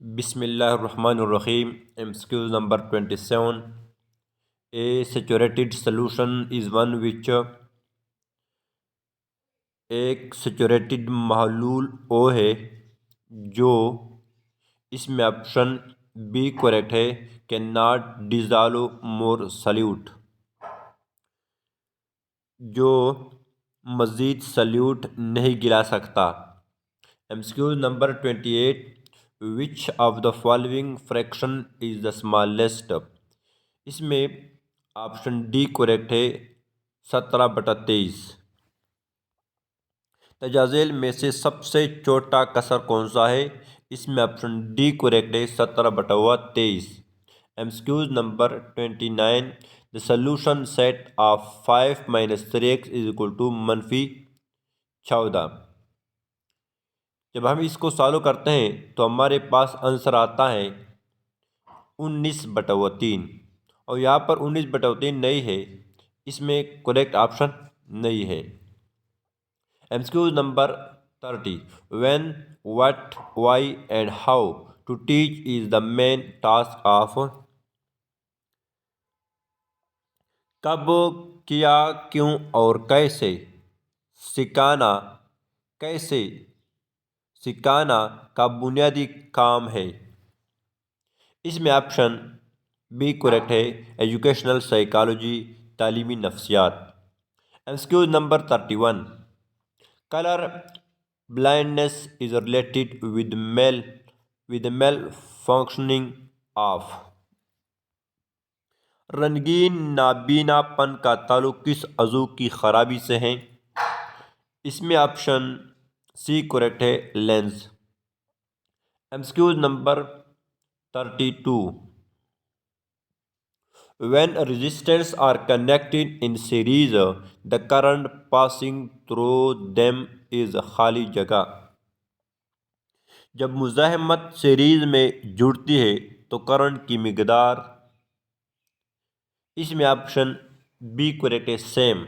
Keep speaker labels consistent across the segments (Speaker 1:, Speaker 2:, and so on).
Speaker 1: बिस्मिल्लाहिर्रहमानिर्रहीम। MCQ number 27. A saturated solution is one which एक saturated महलूल ओ है जो, इसमें ऑप्शन बी करेक्ट है, can not dissolve more solute, जो मज़ीद सल्यूट नहीं गिरा सकता। MCQ number 28. Which of the following fraction is the smallest, इसमें ऑप्शन डी करेक्ट है, 17/23। तजाज़ेल में से सबसे छोटा कसर कौन सा है, इसमें ऑप्शन डी करेक्ट है, 17/23। MCQ number 29. The solution set of 5 - 3x is equal to -14। जब हम इसको सॉल्व करते हैं तो हमारे पास आंसर आता है 19/3, और यहाँ पर 19/3 नहीं है, इसमें करेक्ट ऑप्शन नहीं है। MCQ number 30. When, what, why and how to teach is the main task of, कब, क्या, क्यों और कैसे सिखाना, कैसे सिखाना का बुनियादी काम है। इसमें ऑप्शन बी करेक्ट है, एजुकेशनल साइकोलॉजी, तालीमी नफ्सियात। MCQ number 31. Colour blindness is related with malfunctioning of, रंगीन नाबीनापन का ताल्लुक किस अज़ू की खराबी से है, इसमें ऑप्शन सी करेक्ट है, lens. MCQ number 32. When resistors are connected in series, the current passing through them is खाली जगह। जब मुज़ाहमत सीरीज में जुड़ती है तो करंट की मिकदार, इसमें ऑप्शन बी करेक्ट है, same.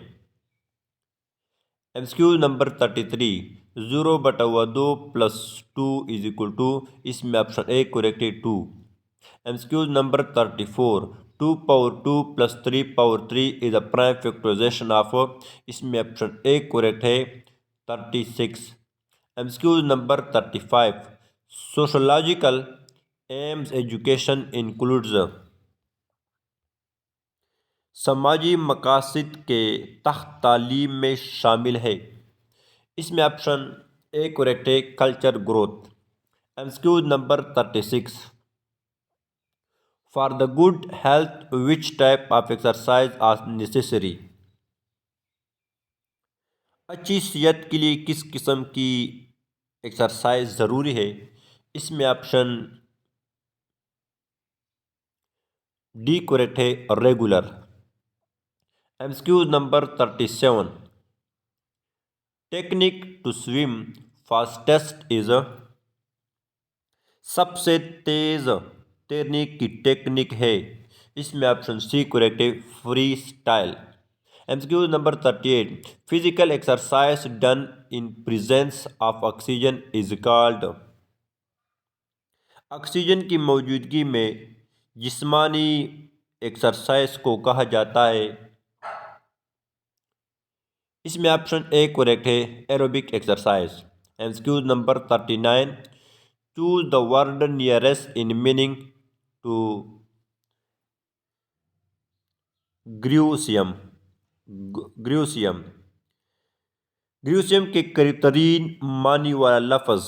Speaker 1: MCQ number 33. 0/2 + 2 is equal to, इसमें ऑप्शन ए करेक्ट है, 2। MCQ number 34. 2/2 + 3/3 is a prime factorisation of, इसमें ऑप्शन ए करेक्ट है, 36। MCQ number 35. Sociological aims education includes, समाजी मकासद के तहत तालीम में शामिल है, इसमें ऑप्शन ए करेक्ट है, culture growth. MCQ number 36. For the good health which type of exercise are necessary, अच्छी सेहत के लिए किस किस्म की एक्सरसाइज ज़रूरी है, इसमें ऑप्शन डी करेक्ट है, regular. MCQ number 37. Technique to swim fastest is, सबसे तेज तैरने की टेक्निक है, इसमें ऑप्शन सी करेक्ट है, freestyle. MCQ number 38. Physical exercise done in presence of oxygen is called, oxygen की मौजूदगी में जिस्मानी एक्सरसाइज को कहा जाता है, इसमें ऑप्शन ए करेक्ट है, aerobic exercise. MCQ number 39. Choose the word nearest in meaning to gruesome, gruesome, gruesome के करीब तरीन मानी वाला लफ्ज़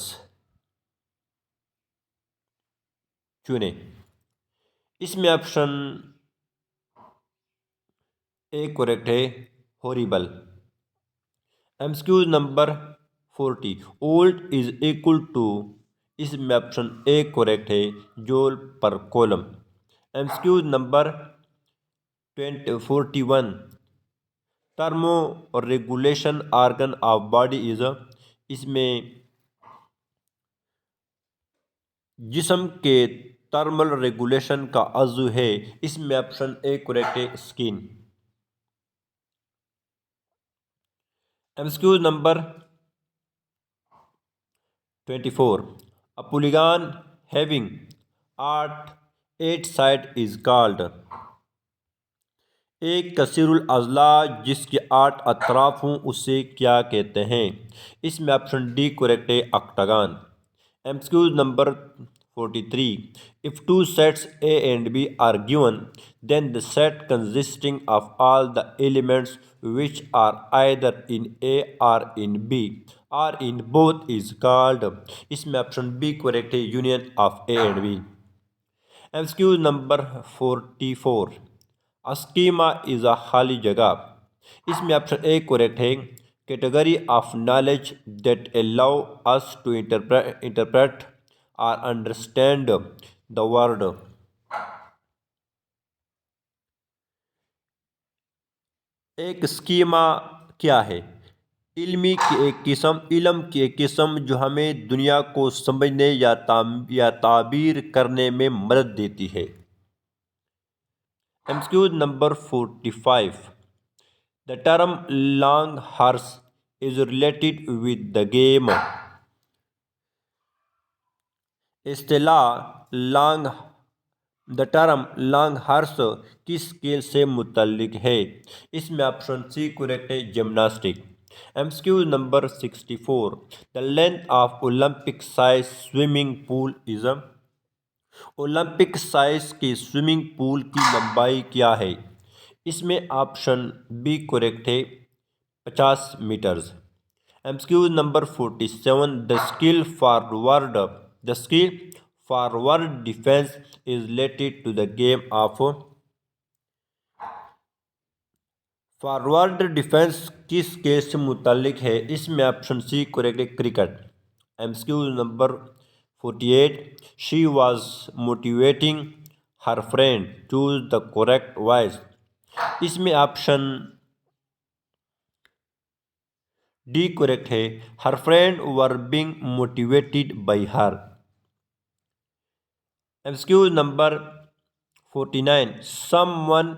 Speaker 1: चुने, इसमें ऑप्शन ए करेक्ट है, horrible. MCQ number 40. Volt is equal to, इसमें ऑप्शन ए करेक्ट है, joule per coulomb. MCQ number 41. Thermoregulation organ of body is, इसमें जिस्म के थर्मल रेगुलेशन का अज़ू है, इसमें ऑप्शन ए करेक्ट है, skin. MCQ number 24. A polygon having eight side is called. एक कसीरुल अज़ला जिसके 8 अतराफ हों उसे क्या कहते हैं? इसमें ऑप्शन डी करेक्ट है, octagon. MCQ number 43, if two sets A and B are given then the set consisting of all the elements which are either in A or in B or in both is called. इसमें option B correct है, union of A and B. MCQ number 44, schema is a खाली जगह। इसमें option A correct है, category of knowledge that allow us to interpret और understand the word. एक schema क्या है? इल्म की एक किस्म जो हमें दुनिया को समझने या ताबीर करने में मदद देती है। MCQ number 45, the term long horse is related with the game. इस्तिलाह द टर्म लॉन्ग हॉर्स किस खेल से मुतल्लिक है? इसमें ऑप्शन सी करेक्ट है, gymnastic. MCQ number 64, the length of Olympic size swimming pool is. Olympic size के swimming pool की लंबाई क्या है? इसमें ऑप्शन बी करेक्ट है, 50 metres. MCQ number 47, the skill forward defence is related to the game of. Forward defence किस खेल से मुताल्लिक है? इसमें ऑप्शन सी करेक्ट है, cricket. MCQ number 48, she was motivating her friend, choose the correct voice. इसमें option D correct है, her friend were being motivated by her. MCQ number 49, someone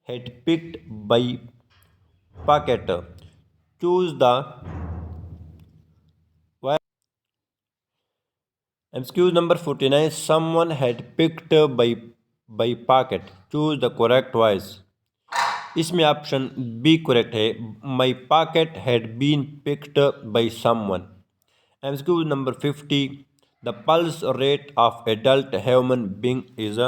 Speaker 1: had picked by pocket, choose the। MCQ number 49, someone had picked by pocket, choose the correct voice। इसमें option B correct है, my pocket had been picked by someone. MCQ number 50, the pulse rate of adult human being is.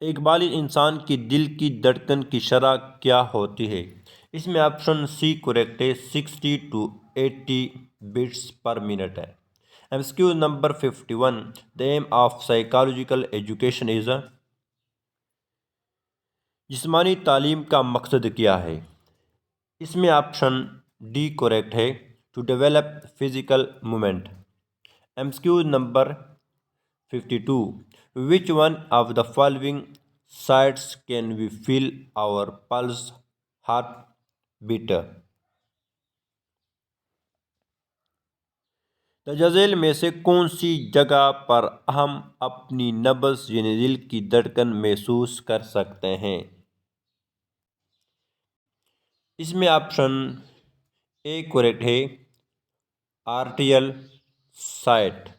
Speaker 1: एक बालिग इंसान की दिल की धड़कन की शरह क्या होती है? इसमें ऑप्शन सी करेक्ट है, 60 to 80 बीट्स पर मिनट है। MCQ number 51, the aim of psychological education is. जिस्मानी तालीम का मकसद क्या है? इसमें ऑप्शन डी करेक्ट है, to develop physical movement. MCQ number 52, which one of the following sites can we feel our pulse heart beat. तजाज़ेल में से कौन सी जगह पर हम अपनी नब्ज़ यानी दिल की धड़कन महसूस कर सकते हैं? इसमें ऑप्शन ए करेक्ट है, आर्टियल साइट।